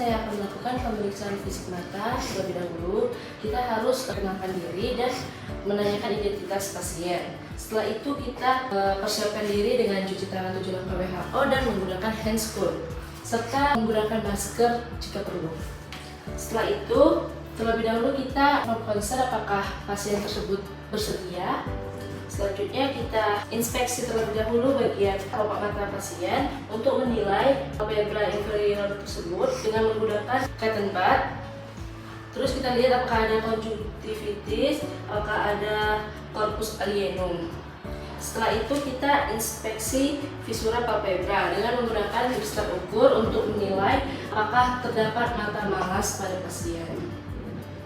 saya akan melakukan pemeriksaan fisik mata. Terlebih dahulu, kita harus mengenalkan diri dan menanyakan identitas pasien. Setelah itu kita persiapkan diri dengan cuci tangan 7 langkah WHO dan menggunakan hand scope, serta menggunakan masker jika perlu. Setelah itu, terlebih dahulu kita memperiksa apakah pasien tersebut bersedia. Selanjutnya kita inspeksi terlebih dahulu bagian kelopak mata pasien untuk menilai palpebra inferior tersebut dengan menggunakan cotton bud. Terus kita lihat apakah ada konjungtivitis, apakah ada corpus alienum. Setelah itu kita inspeksi visura palpebra dengan menggunakan mixter ukur untuk menilai apakah terdapat mata malas pada pasien.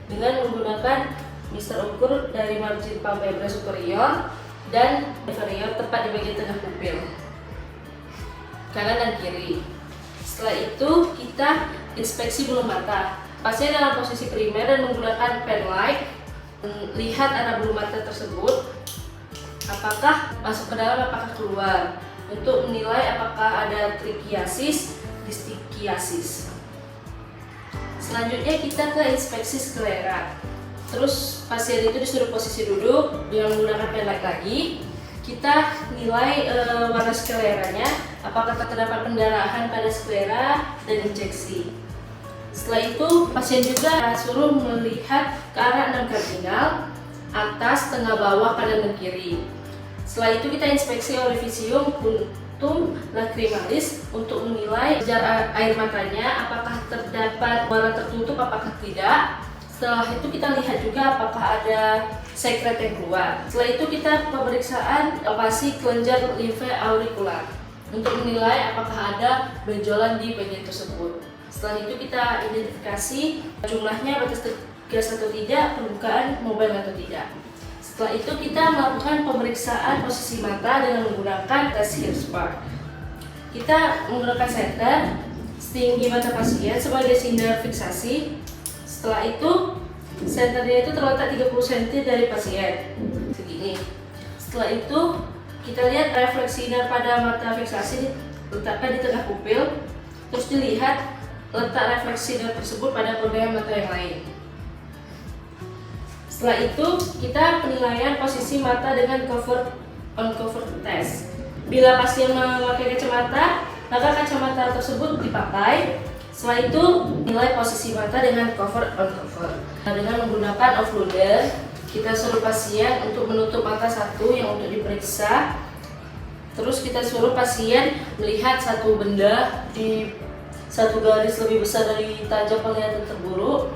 Dengan menggunakan mixter ukur dari margin palpebra superior dan inferior tepat di bagian tengah pupil kanan dan kiri. Setelah itu kita inspeksi bulu mata. Pasien dalam posisi primer dan menggunakan pen light, lihat arah bulu mata tersebut, apakah masuk ke dalam, apakah keluar, untuk menilai apakah ada trichiasis, distichiasis. Selanjutnya kita ke inspeksi sklera. Terus pasien itu disuruh posisi duduk dengan menggunakan pen light lagi. Kita nilai warna skleranya, apakah terdapat pendarahan pada sklera dan injeksi. Setelah itu pasien juga suruh melihat ke arah 6 kardinal, atas, tengah, bawah, kanan dan kiri. Setelah itu kita inspeksi orifisium punctum lacrimalis untuk menilai jar air matanya, apakah terdapat warna tertutup, apakah tidak. Setelah itu kita lihat juga apakah ada sekret yang keluar. Setelah itu kita pemeriksaan palpasi kelenjar limfe aurikular untuk menilai apakah ada benjolan di bagian tersebut. Setelah itu kita identifikasi jumlahnya batas tegas atau tidak, pembukaan mobile atau tidak. Setelah itu kita melakukan pemeriksaan posisi mata dengan menggunakan tes Hirschsprung. Kita menggunakan senter setinggi mata pasien sebagai sindar fiksasi. Setelah itu, senternya itu terletak 30 cm dari pasien, segini. Setelah itu, kita lihat refleksi sinar pada mata fiksasi letakkan di tengah pupil. Terus dilihat letak refleksi sinar tersebut pada kornea mata yang lain. Setelah itu, kita penilaian posisi mata dengan cover on cover test. Bila pasien memakai kacamata, maka kacamata tersebut dipakai. Setelah itu, nilai posisi mata dengan cover on cover. Dengan menggunakan offloader, kita suruh pasien untuk menutup mata satu yang untuk diperiksa. Terus kita suruh pasien melihat satu benda di satu garis lebih besar dari tajam penglihatan terburuk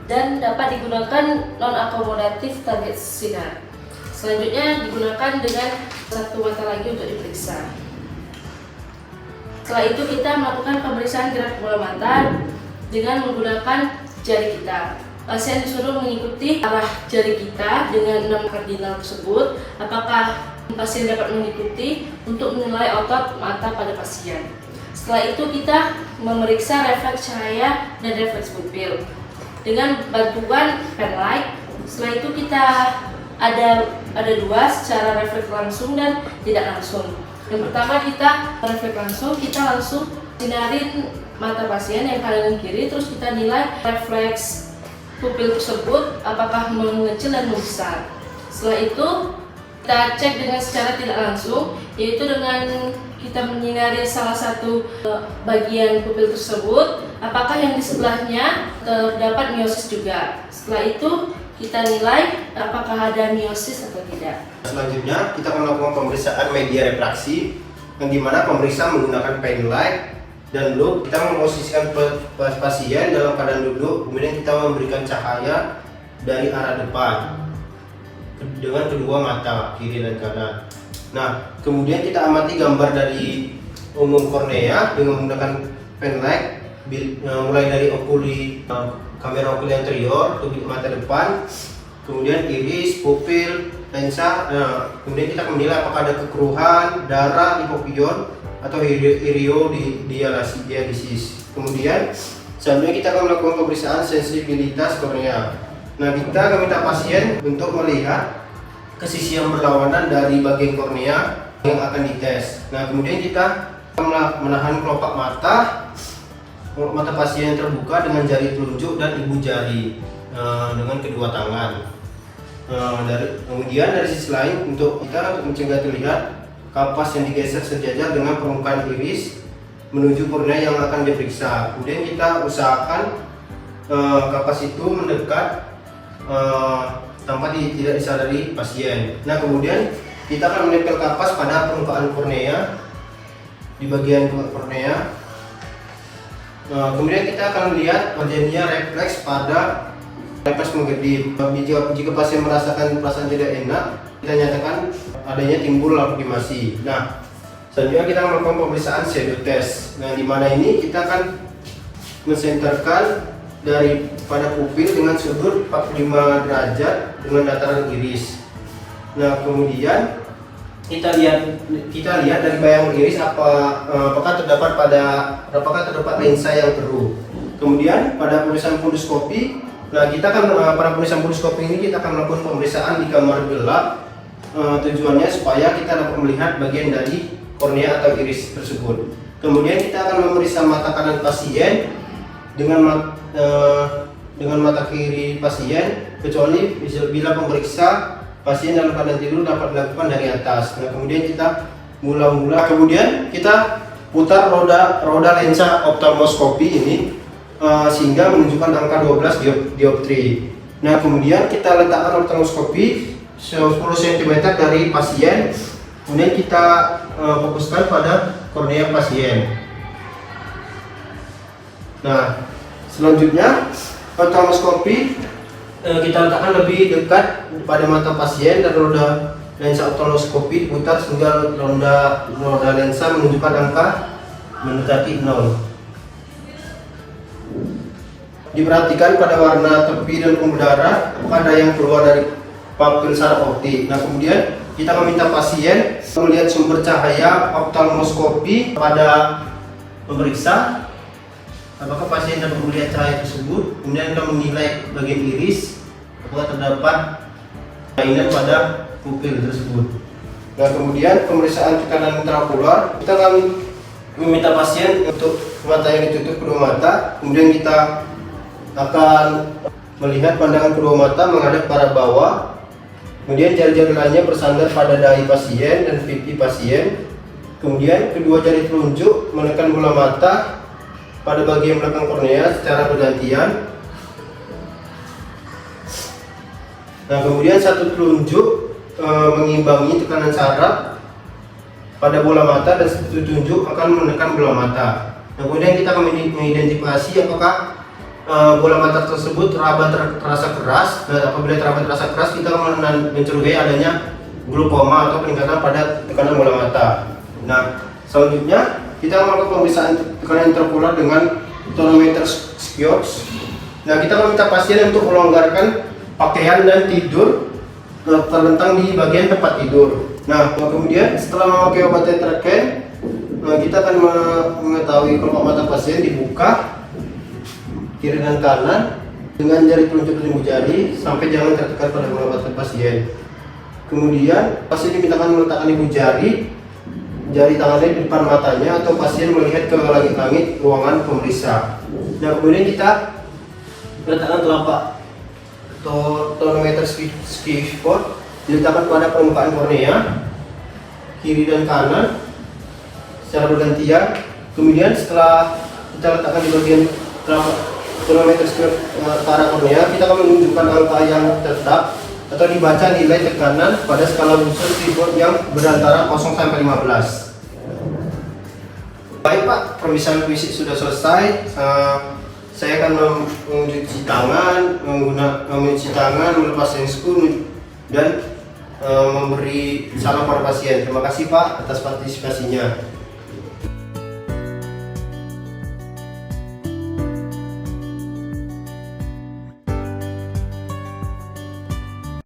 dan dapat digunakan non-akomodatif target sinar. Selanjutnya digunakan dengan satu mata lagi untuk diperiksa. Setelah itu kita melakukan pemeriksaan gerak bola mata dengan menggunakan jari kita. Pasien disuruh mengikuti arah jari kita dengan 6 kardinal tersebut. Apakah pasien dapat mengikuti untuk menilai otot mata pada pasien. Setelah itu kita memeriksa refleks cahaya dan refleks pupil dengan bantuan pen light. Setelah itu kita ada dua, secara refleks langsung dan tidak langsung. Yang pertama kita refleks langsung, kita langsung sinarin mata pasien yang kanan dan kiri, terus kita nilai refleks pupil tersebut apakah mengecil dan membesar. Setelah itu kita cek dengan secara tidak langsung, yaitu dengan kita menyinari salah satu bagian pupil tersebut, apakah yang di sebelahnya terdapat miosis juga. Setelah itu kita nilai apakah ada miosis atau tidak. Selanjutnya kita akan melakukan pemeriksaan media refraksi, yang dimana pemeriksaan menggunakan pen light dan loop. Kita memposisikan pasien dalam keadaan duduk, kemudian kita memberikan cahaya dari arah depan dengan kedua mata kiri dan kanan. Nah, kemudian kita amati gambar dari umum kornea dengan menggunakan pen light, mulai dari okuli, kamera okuli anterior, tubik mata depan, kemudian iris, pupil, lensa. Kemudian kita menilai apakah ada kekeruhan, darah, hipopion atau iriodialisis. Kemudian selanjutnya kita akan melakukan pemeriksaan sensibilitas kornea. Nah, kita akan minta pasien untuk melihat ke sisi yang berlawanan dari bagian kornea yang akan dites. Nah, kemudian kita menahan kelopak mata mata pasien terbuka dengan jari telunjuk dan ibu jari dengan kedua tangan. Kemudian dari sisi lain, untuk mencegah terlihat kapas yang digeser sejajar dengan permukaan iris menuju kornea yang akan diperiksa. Kemudian kita usahakan kapas itu mendekat tanpa tidak disadari pasien. Nah, kemudian kita akan menempel kapas pada permukaan kornea di bagian kornea. Kemudian kita akan lihat terjadinya refleks pada refleks menggedip. Jika pasien merasakan perasaan tidak enak, kita nyatakan adanya timbul lagrimasi. Nah, selanjutnya kita melakukan pemeriksaan shadow test. Nah, di mana ini kita akan mensenterkan pada pupil dengan sudut 45 derajat dengan dataran iris. Nah, kemudian kita lihat dari bayang iris apakah terdapat lensa yang keruh. Kemudian pada pemeriksaan funduskopi, nah pada pemeriksaan funduskopi ini kita akan melakukan pemeriksaan di kamar gelap. Tujuannya supaya kita dapat melihat bagian dari kornea atau iris tersebut. Kemudian kita akan memeriksa mata kanan pasien dengan mata kiri pasien, kecuali bila pemeriksa pasien dalam keadaan tidur dapat dilakukan dari atas. Nah, kemudian kita kemudian kita putar roda lensa oftalmoskopi ini sehingga menunjukkan angka 12 dioptri. Nah, kemudian kita letakkan oftalmoskopi 10 cm dari pasien, kemudian kita fokuskan pada kornea pasien. Nah, selanjutnya oftalmoskopi kita letakkan lebih dekat pada mata pasien dan roda lensa oftalmoskopi diputar sehingga roda lensa menunjukkan angka mendekati 0. Diperhatikan pada warna tepi dan pembuluh darah apakah ada yang keluar dari papil saraf optik. Nah, kemudian kita meminta pasien melihat sumber cahaya oftalmoskopi pada pemeriksa. Apakah pasien dapat melihat cahaya tersebut? Kemudian kita menilai bagian iris apakah terdapat kelainan pada pupil tersebut. Nah, kemudian pemeriksaan tekanan intraokular, kita akan meminta pasien untuk mata yang ditutup kedua mata. Kemudian kita akan melihat pandangan kedua mata menghadap ke arah bawah. Kemudian jari-jari lainnya bersandar pada dahi pasien dan pipi pasien. Kemudian kedua jari telunjuk menekan bola mata pada bagian belakang kornea secara bergantian. Nah, kemudian satu telunjuk mengimbangi tekanan saraf pada bola mata dan satu telunjuk akan menekan bola mata. Nah, kemudian kita akan mengidentifikasi apakah bola mata tersebut terasa keras. Nah, apabila terasa keras, kita akan mencurigai adanya glaukoma atau peningkatan pada tekanan bola mata. Nah, selanjutnya kita melakukan pemeriksaan tekanan intraokular dengan tonometer skios. Nah, kita meminta pasien untuk melonggarkan pakaian dan tidur terlentang di bagian tempat tidur. Nah, kemudian setelah memakai obat tetraken, kita akan mengetahui kelopak mata pasien dibuka kiri dan kanan dengan jari telunjuk dan ibu jari sampai jangan tertekan pada bola mata pasien. Kemudian pasien dimintakan meletakkan ibu jari tangannya di depan matanya atau pasien melihat ke langit-langit ruangan pemeriksa. Nah, kemudian kita letakkan telapak tonometer skispot diletakkan pada permukaan kornea kiri dan kanan secara bergantian. Kemudian setelah kita letakkan di bagian tonometer skispot ke arah kornea, kita akan menunjukkan angka yang tetap atau dibaca nilai tekanan pada skala busur skispot yang berantara 0 sampai 15. Baik Pak, pemeriksaan fisik sudah selesai. Saya akan mencuci tangan, melepas handscoon dan memberi salam pada pasien. Terima kasih Pak atas partisipasinya.